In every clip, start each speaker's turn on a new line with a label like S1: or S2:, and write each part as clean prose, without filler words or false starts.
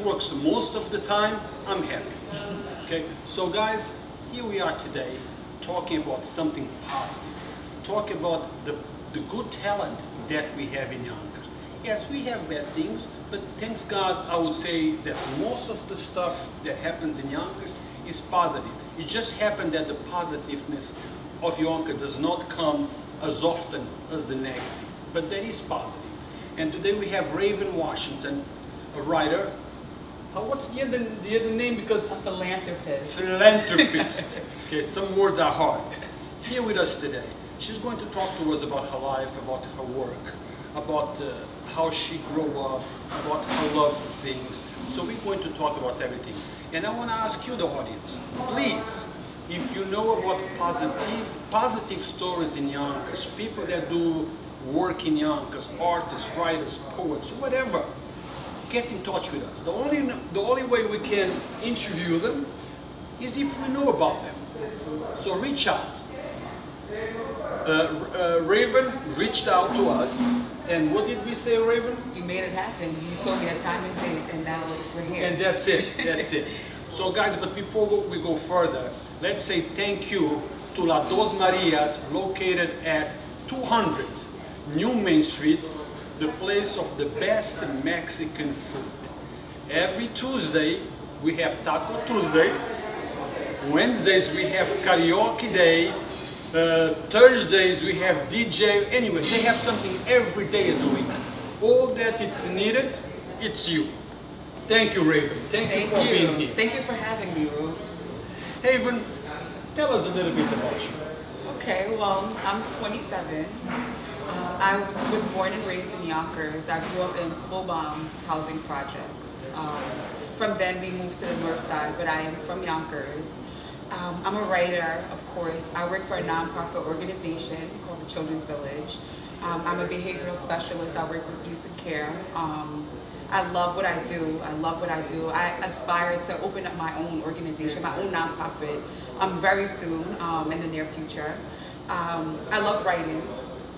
S1: works most of the time, I'm happy. Okay, so guys, here we are today talking about something positive. Talk about the good talent that we have in Yonkers. Yes, we have bad things, but thanks God, I would say that most of the stuff that happens in Yonkers is positive. It just happened that the positiveness of Yonkers does not come as often as the negative, but that is positive. And today we have Raven Washington, a writer. What's the other name? Because
S2: a philanthropist.
S1: Philanthropist. Okay, some words are hard. Here with us today. She's going to talk to us about her life, about her work, about how she grew up, about her love for things. So we're going to talk about everything. And I want to ask you, the audience, please, if you know about positive stories in Yonkers, people that do work in Yonkers, artists, writers, poets, whatever, get in touch with us. The only way we can interview them is if we know about them. So reach out. Raven reached out to us, and what did we say, Raven?
S2: You made it happen. You told me a time and date, and now we're here.
S1: And that's it. That's it. So guys, but before we go further, let's say thank you to La Dos Marias, located at 200 New Main Street, the place of the best Mexican food. Every Tuesday we have Taco Tuesday. Wednesdays we have Karaoke Day. Thursdays we have DJ. Anyway, they have something every day of the week. All that it's needed, it's you. Thank you, Raven. Thank you for being here.
S2: Thank you for having me, Ru.
S1: Raven, tell us a little bit about you.
S2: Okay, well, I'm 27. I was born and raised in Yonkers. I grew up in Slowbound housing projects. From then we moved to the north side, but I am from Yonkers. I'm a writer, of course. I work for a nonprofit organization called the Children's Village. I'm a behavioral specialist. I work with youth and care. I love what I do. I love what I do. I aspire to open up my own organization, my own nonprofit, very soon, in the near future. I love writing.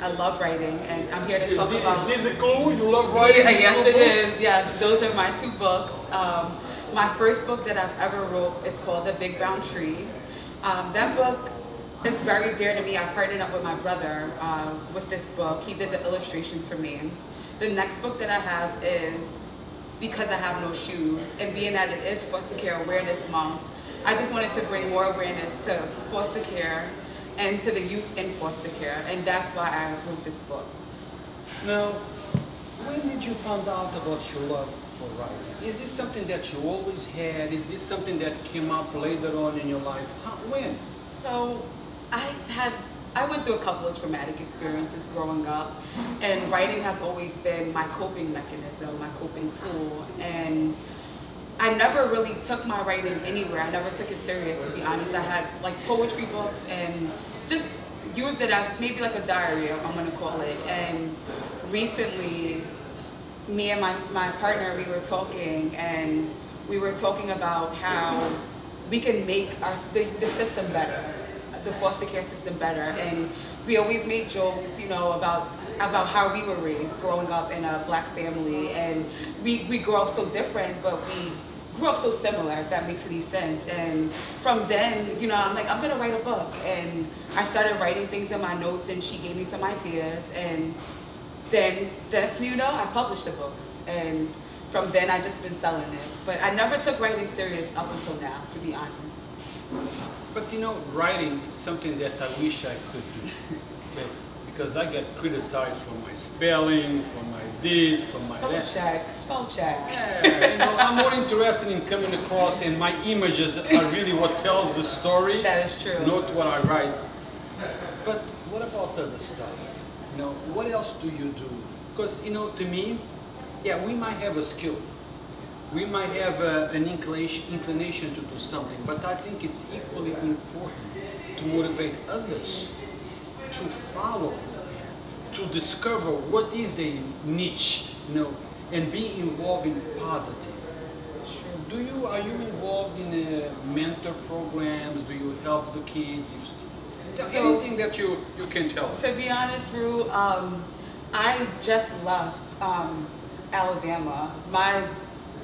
S2: I love writing, and I'm here to talk about...
S1: Is this a clue? You love writing?
S2: Yeah, yes, it is. Yes, those are my two books. My first book that I've ever wrote is called The Big Brown Tree. That book is very dear to me. I partnered up with my brother with this book. He did the illustrations for me. The next book that I have is Because I Have No Shoes, and being that it is Foster Care Awareness Month, I just wanted to bring more awareness to foster care and to the youth in foster care, and that's why I wrote this book.
S1: Now, when did you find out about your love for writing? Is this something that you always had? Is this something that came up later on in your life? When?
S2: So, I went through a couple of traumatic experiences growing up, and writing has always been my coping mechanism, my coping tool, and I never really took my writing anywhere. I never took it serious, to be honest. I had like poetry books and just used it as maybe like a diary, I'm gonna call it. And recently, me and my partner, we were talking, and we were talking about how we can make the system better, the foster care system better. And we always made jokes, you know, about how we were raised growing up in a black family, and we grew up so different, but we grew up so similar, if that makes any sense. And from then, you know, I'm like, I'm gonna write a book, and I started writing things in my notes, and she gave me some ideas, and then the next thing you know, I published the books, and from then I just been selling it. But I never took writing serious up until now, to be honest.
S1: But you know, writing is something that I wish I could do. Okay? Because I get criticized for my spelling, for my this, for my that.
S2: Spell check.
S1: Yeah, you know, I'm more interested in coming across, and my images are really what tells the story.
S2: That is true.
S1: Not what I write. But what about other stuff? You know, what else do you do? Because, you know, to me, yeah, we might have a skill. We might have an inclination to do something, but I think it's equally important to motivate others to follow, to discover what is the niche, you know, and be involved in positive. Sure. Are you involved in mentor programs? Do you help the kids? Anything that you can tell us?
S2: To be honest, Ru, I just left Alabama. My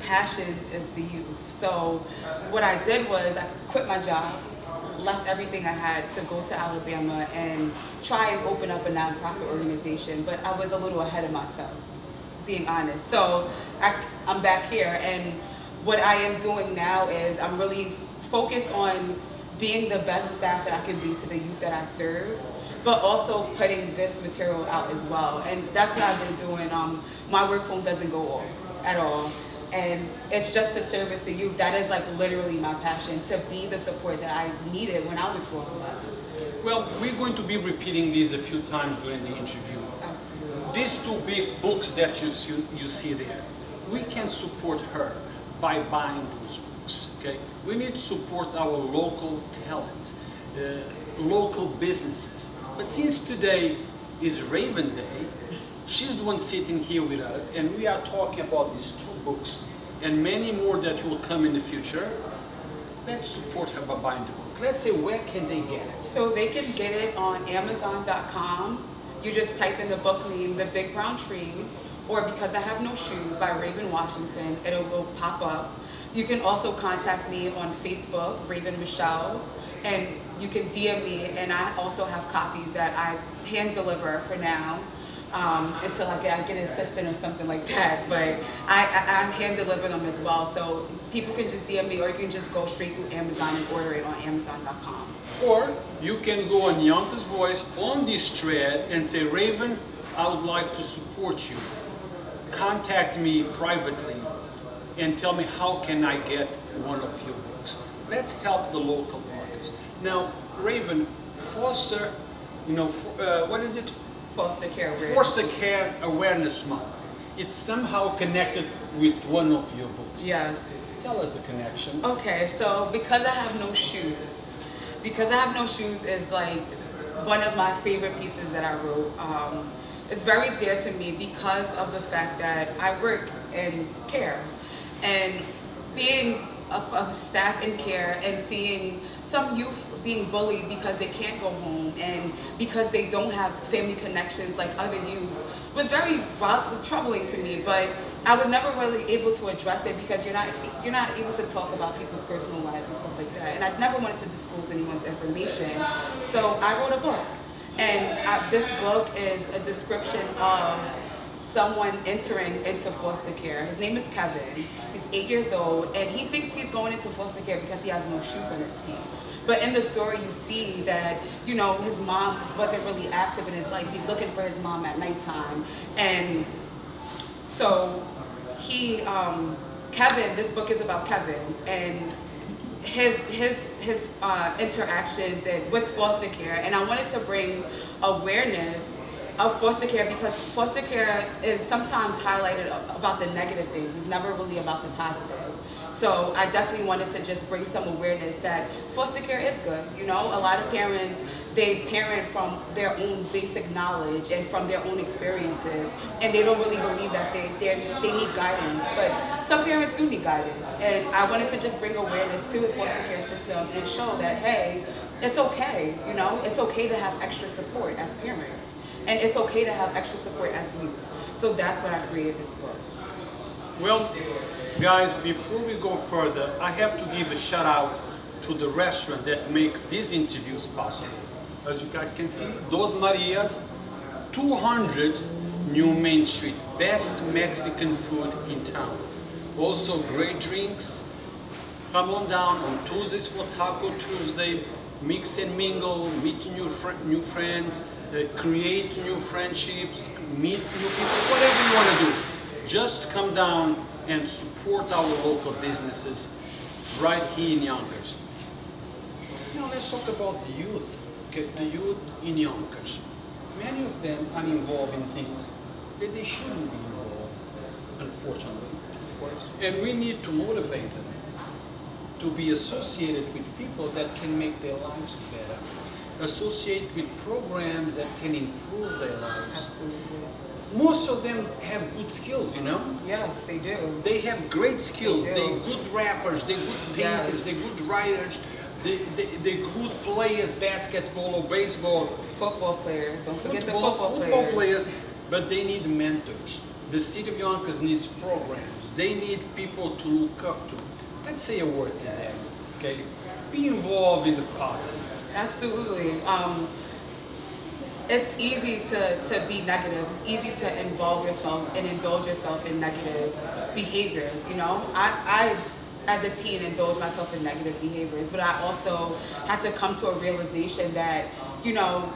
S2: passion is the youth. So what I did was I quit my job, left everything I had to go to Alabama and try and open up a nonprofit organization, but I was a little ahead of myself, being honest. So I'm back here, and what I am doing now is I'm really focused on being the best staff that I can be to the youth that I serve, but also putting this material out as well. And that's what I've been doing. My work phone doesn't go off at all. And it's just to service the youth. That is like literally my passion, to be the support that I needed when I was growing up.
S1: Well, we're going to be repeating these a few times during the interview.
S2: Absolutely.
S1: These two big books that you see there, we can support her by buying those books, okay? We need to support our local talent, local businesses. But since today is Raven Day, she's the one sitting here with us, and we are talking about these two books and many more that will come in the future. Let's support her by buying the book. Let's say, where can they get it?
S2: So they can get it on Amazon.com. You just type in the book name, The Big Brown Tree, or Because I Have No Shoes by Raven Washington. It will pop up. You can also contact me on Facebook, Raven Michelle, and you can DM me, and I also have copies that I hand deliver for now. Until I get an assistant or something like that, but I hand deliver them as well. So people can just DM me, or you can just go straight through Amazon and order it on Amazon.com.
S1: Or you can go on Yonkers Voice on this thread and say, Raven, I would like to support you. Contact me privately and tell me how can I get one of your books. Let's help the local artists. Now, Raven, foster, what is it?
S2: Foster care awareness.
S1: Foster Care Awareness Month. It's somehow connected with one of your books.
S2: Yes.
S1: Tell us the connection.
S2: Okay, so Because I Have No Shoes. Because I Have No Shoes is like one of my favorite pieces that I wrote. It's very dear to me because of the fact that I work in care, and being a staff in care and seeing some youth being bullied because they can't go home and because they don't have family connections like other youth was very troubling to me. But I was never really able to address it because you're not able to talk about people's personal lives and stuff like that. And I never wanted to disclose anyone's information, so I wrote a book. And this book is a description of someone entering into foster care. His name is Kevin. He's 8 years old, and he thinks he's going into foster care because he has no shoes on his feet. But in the story, you see that, his mom wasn't really active in his life. He's looking for his mom at nighttime. And so Kevin, this book is about Kevin and his interactions with foster care. And I wanted to bring awareness of foster care because foster care is sometimes highlighted about the negative things. It's never really about the positive. So I definitely wanted to just bring some awareness that foster care is good. A lot of parents, they parent from their own basic knowledge and from their own experiences, and they don't really believe that they need guidance. But some parents do need guidance, and I wanted to just bring awareness to the foster care system and show that, hey, it's okay. It's okay to have extra support as parents, and it's okay to have extra support as youth. So that's when I created this book.
S1: Well, guys, before we go further, I have to give a shout out to the restaurant that makes these interviews possible. As you guys can see, Dos Marias, 200 New Main Street, best Mexican food in town. Also great drinks. Come on down on Tuesdays for Taco Tuesday, mix and mingle, meet new friends, create new friendships, meet new people, whatever you want to do. Just come down and support our local businesses right here in Yonkers. Now let's talk about the youth. Okay, the youth in Yonkers. Many of them are involved in things that they shouldn't be involved, unfortunately. And we need to motivate them to be associated with people that can make their lives better, associate with programs that can improve their lives.
S2: Absolutely.
S1: Most of them have good skills,
S2: Yes, they do.
S1: They have great skills.
S2: They
S1: They're good rappers, they're good painters,
S2: Yes.
S1: they're good writers, they're good players, basketball or baseball.
S2: Football players. Don't forget the football
S1: players. But they need mentors. The city of Yonkers needs programs. they need people to look up to. Let's say a word to them, okay? Be involved in the positive.
S2: Absolutely. It's easy to be negative. It's easy to involve yourself and indulge yourself in negative behaviors, you know? I as a teen, indulged myself in negative behaviors, but I also had to come to a realization that, you know,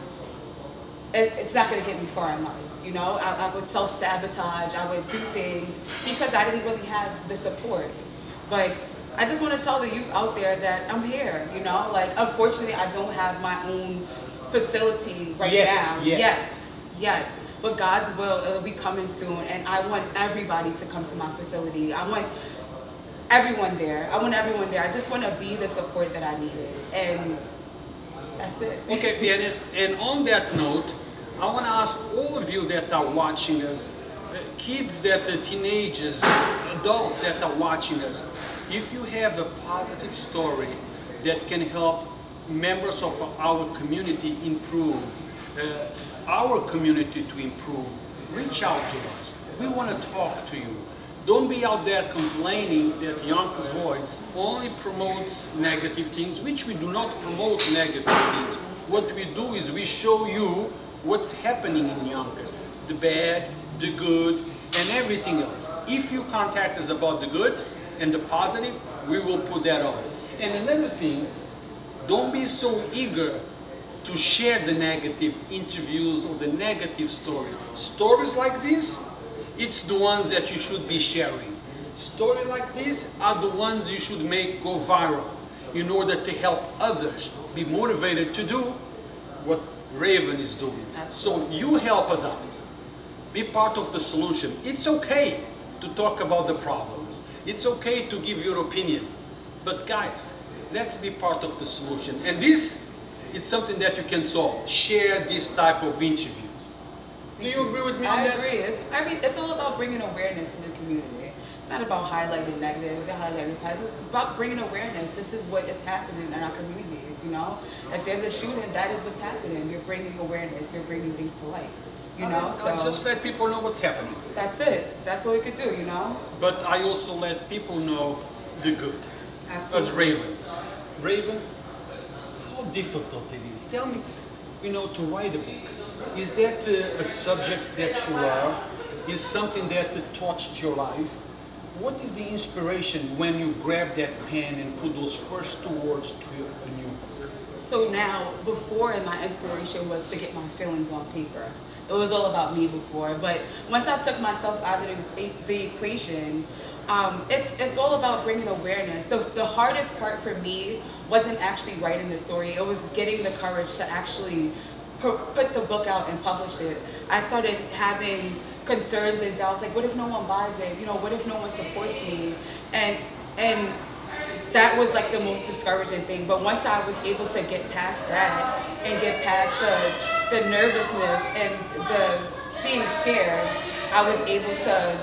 S2: it's not going to get me far in life. You know, I would self-sabotage, I would do things because I didn't really have the support. But I just want to tell the youth out there that I'm here, you know, like unfortunately I don't have my own facility right now, yet. But God's will, it'll be coming soon, and I want everybody to come to my facility. I want everyone there. I just want to be the support that I needed, and that's it.
S1: Okay, and on that note, I want to ask all of you that are watching us, kids that are teenagers, adults that are watching us, if you have a positive story that can help members of our community improve, our community to improve, reach out to us. We want to talk to you. Don't be out there complaining that Yonkers Voice only promotes negative things, which we do not promote negative things. What we do is we show you what's happening in Yonkers, the bad, the good, and everything else. If you contact us about the good and the positive, we will put that on. And another thing, don't be so eager to share the negative interviews or the negative story. Stories like this, it's the ones that you should be sharing. Stories like this are the ones you should make go viral in order to help others be motivated to do what Raven is doing. So you help us out. Be part of the solution. It's okay to talk about the problems. It's okay to give your opinion. But guys, let's be part of the solution. And this, it's something that you can solve. Share this type of interviews. Do you agree with me on that?
S2: I agree. It's all about bringing awareness to the community. It's not about highlighting negative, highlighting positive. It's about bringing awareness. This is what is happening in our communities, you know? If there's a shooting, that is what's happening. You're bringing awareness. You're bringing things to light, you know? So
S1: just let people know what's happening.
S2: That's it. That's what we could do, you know?
S1: But I also let people know the good.
S2: Absolutely.
S1: As Raven. Raven, how difficult it is. Tell me, you know, to write a book. Is that a subject that you love? Is something that touched your life? What is the inspiration when you grab that pen and put those first two words to a new book?
S2: So now, before my inspiration was to get my feelings on paper. It was all about me before, but once I took myself out of the equation, it's all about bringing awareness. The hardest part for me wasn't actually writing the story. It was getting the courage to actually put the book out and publish it. I started having concerns and doubts, like what if no one buys it? You know, what if no one supports me? And that was like the most discouraging thing. But once I was able to get past that and get past the nervousness and the being scared, I was able to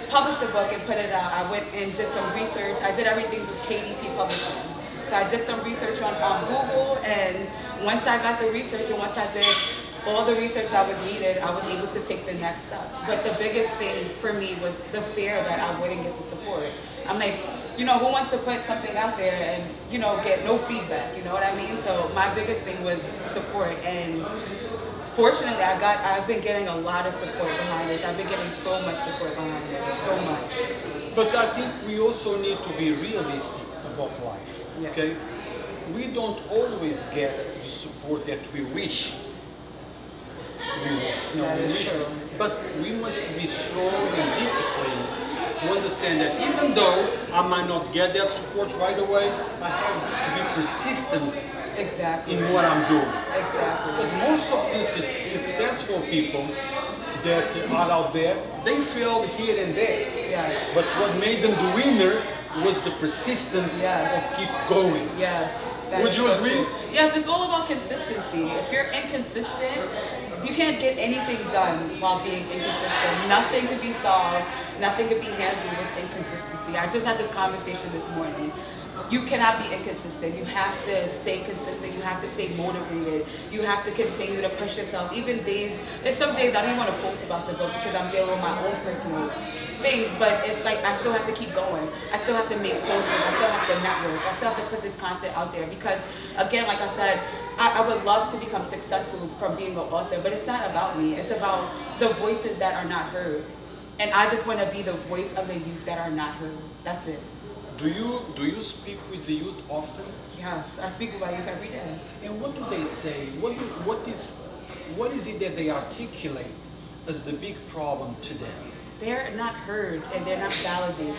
S2: publish the book and put it out. I went and did some research. I did everything with KDP Publishing. So I did some research on Google, and once I got the research and once I did all the research that was needed, I was able to take the next steps. But the biggest thing for me was the fear that I wouldn't get the support. I'm like, you know, who wants to put something out there and, you know, get no feedback, you know what I mean? So my biggest thing was support, and fortunately I've been getting a lot of support behind this. I've been getting so much support behind this, so much.
S1: But I think we also need to be realistic about life.
S2: Yes.
S1: Okay, we don't always get the support that we wish we want. No,
S2: That
S1: we
S2: is
S1: wish,
S2: true.
S1: but we must be strong and disciplined to understand that even though I might not get that support right away, I have to be persistent
S2: Exactly.
S1: in what I'm doing.
S2: Exactly.
S1: Because most of these successful people that are out there, they failed here and there.
S2: Yes.
S1: But what made them the winner was the persistence of keep going.
S2: Yes.
S1: Would you agree?
S2: True. Yes, it's all about consistency. If you're inconsistent, you can't get anything done while being inconsistent. Nothing could be solved, nothing could be handled with inconsistency. I just had this conversation this morning. You cannot be inconsistent. You have to stay consistent. You have to stay motivated. You have to continue to push yourself. Even days, there's some days I don't even want to post about the book because I'm dealing with my own personal things, but it's like I still have to keep going. I still have to make phone calls. I still have to network. I still have to put this content out there because, again, like I said, I would love to become successful from being an author, but it's not about me. It's about the voices that are not heard. And I just want to be the voice of the youth that are not heard. That's it.
S1: Do you speak with the youth often?
S2: Yes, I speak with my youth every day.
S1: And what do they say? What is it that they articulate as the big problem today?
S2: They're not heard and they're not validated.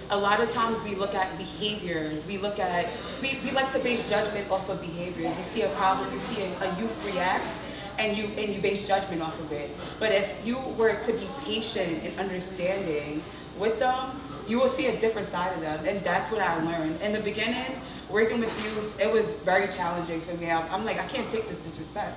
S2: A lot of times we look at behaviors, we like to base judgment off of behaviors. You see a problem, you see a youth react, and you base judgment off of it. But if you were to be patient and understanding with them, you will see a different side of them, and that's what I learned. In the beginning, working with youth, it was very challenging for me. I'm like, I can't take this disrespect.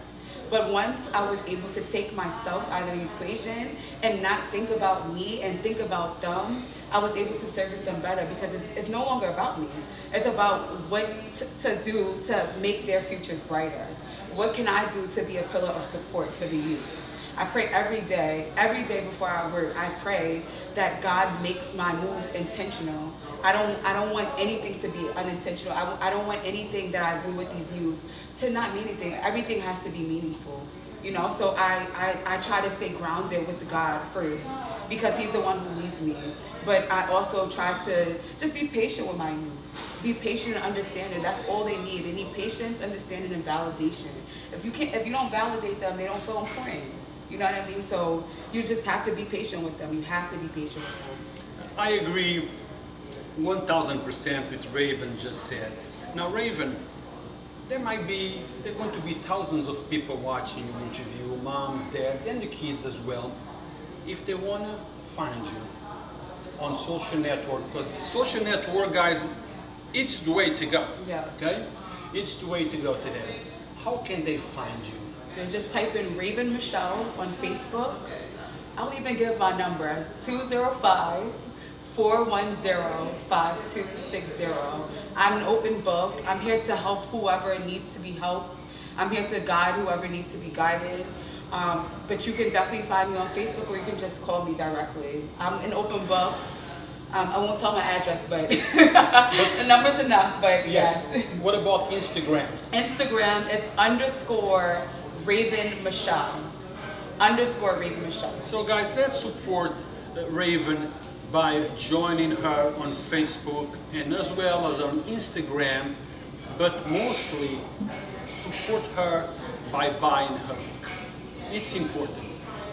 S2: But once I was able to take myself out of the equation and not think about me and think about them, I was able to service them better because it's no longer about me. It's about what to do to make their futures brighter. What can I do to be a pillar of support for the youth? I pray every day before I work, I pray that God makes my moves intentional. I don't want anything to be unintentional. I don't want anything that I do with these youth to not mean anything. Everything has to be meaningful, you know? So I try to stay grounded with God first because he's the one who leads me. But I also try to just be patient with my youth. Be patient and understanding. That's all they need. They need patience, understanding, and validation. If you don't validate them, they don't feel important. You know what I mean? So you just have to be patient with them. You have to be patient with them.
S1: I agree 1000% with Raven just said. Now Raven, there are going to be thousands of people watching your interview, moms, dads, and the kids as well. If they want to find you on social network, because social network, guys, it's the way to go.
S2: Yes. Okay?
S1: It's the way to go today. How can they find you?
S2: They just type in Raven Michelle on Facebook. I'll even give my number, 205-410-5260. I'm an open book. I'm here to help whoever needs to be helped. I'm here to guide whoever needs to be guided. But you can definitely find me on Facebook or you can just call me directly. I'm an open book. I won't tell my address, but the number's enough, but yes.
S1: What about Instagram?
S2: Instagram, it's _Raven Michelle. _Raven Michelle.
S1: So guys, let's support Raven by joining her on Facebook and as well as on Instagram, but mostly support her by buying her book. It's important.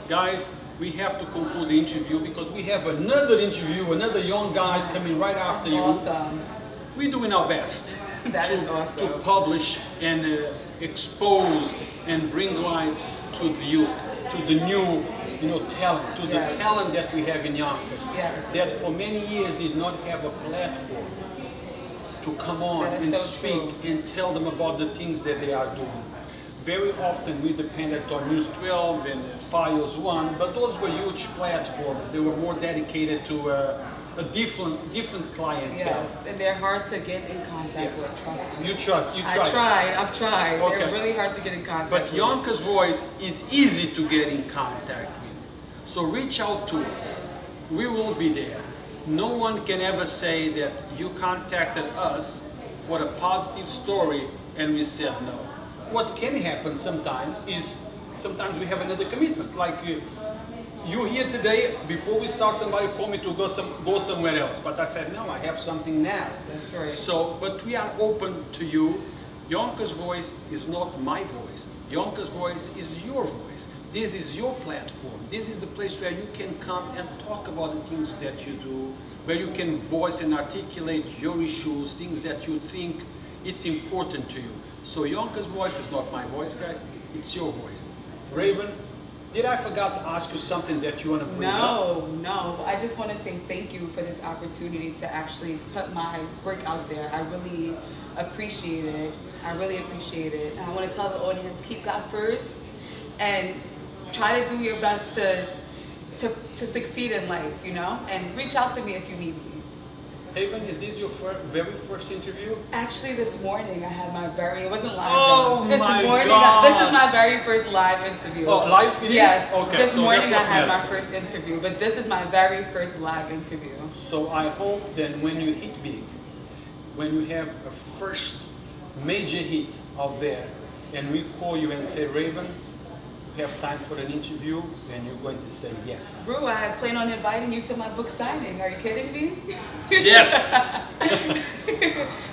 S1: Guys, we have to conclude the interview because we have another interview, another young guy coming right after you.
S2: Awesome.
S1: We're doing our best
S2: is awesome.
S1: to publish and expose and bring light to the youth, to the new talent, to the talent that we have in Yonkers, that for many years did not have a platform to come on and speak and tell them about the things that they are doing. Very often we depended on News 12 and Files 1, but those were huge platforms. They were more dedicated to a different clientele.
S2: Yes, and they're hard to get in contact with, trust me.
S1: You tried.
S2: I've tried. Okay. They're really hard to get in contact with.
S1: But Yonkers Voice is easy to get in contact with. So reach out to us. We will be there. No one can ever say that you contacted us for a positive story and we said no. What can happen sometimes is we have another commitment. Like you here today, before we start, somebody called me to go somewhere else. But I said, no, I have something now.
S2: That's right.
S1: So, but we are open to you. Yonkers Voice is not my voice. Yonkers Voice is your voice. This is your platform. This is the place where you can come and talk about the things that you do, where you can voice and articulate your issues, things that you think it's important to you. So Yonkers Voice is not my voice, guys. It's your voice. Raven, did I forget to ask you something that you want to bring up?
S2: No. I just want to say thank you for this opportunity to actually put my work out there. I really appreciate it. And I want to tell the audience, keep God first and try to do your best to succeed in life, you know? And reach out to me if you need me.
S1: Haven, is this your very first interview?
S2: Actually, this morning I had my it wasn't live.
S1: Oh
S2: though. This
S1: my
S2: morning,
S1: God.
S2: this is my very first live interview.
S1: Oh, live it is?
S2: Yes.
S1: Okay,
S2: This
S1: so
S2: morning
S1: that's
S2: I had
S1: what
S2: my first interview, but this is my very first live interview.
S1: So I hope that when you hit big, when you have a first major hit out there, and we call you and say, Raven, we have time for an interview, and you're going to say yes.
S2: Bru, I plan on inviting you to my book signing. Are you kidding me?
S1: Yes!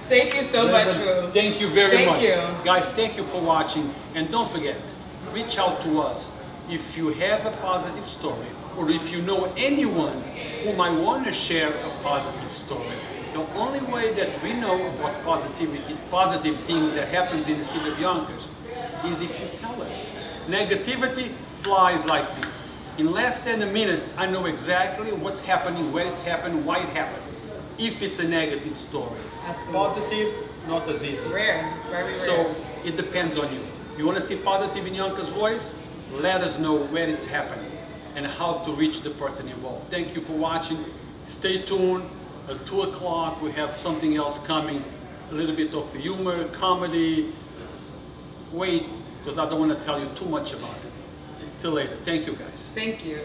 S2: Thank you so much, Bru.
S1: Thank you very much.
S2: Thank you.
S1: Guys, thank you for watching. And don't forget, reach out to us if you have a positive story, or if you know anyone who might want to share a positive story. The only way that we know about positive things that happens in the city of Yonkers is if you tell us. Negativity flies like this. In less than a minute, I know exactly what's happening, where it's happened, why it happened. If it's a negative story.
S2: Absolutely.
S1: Positive, not as easy.
S2: Rare, very rare.
S1: So it depends on you. You want to see positive in Yonkers' voice? Let us know where it's happening and how to reach the person involved. Thank you for watching. Stay tuned. At 2 o'clock, we have something else coming. A little bit of humor, comedy. Wait, because I don't want to tell you too much about it. Till later. Thank you, guys.
S2: Thank you.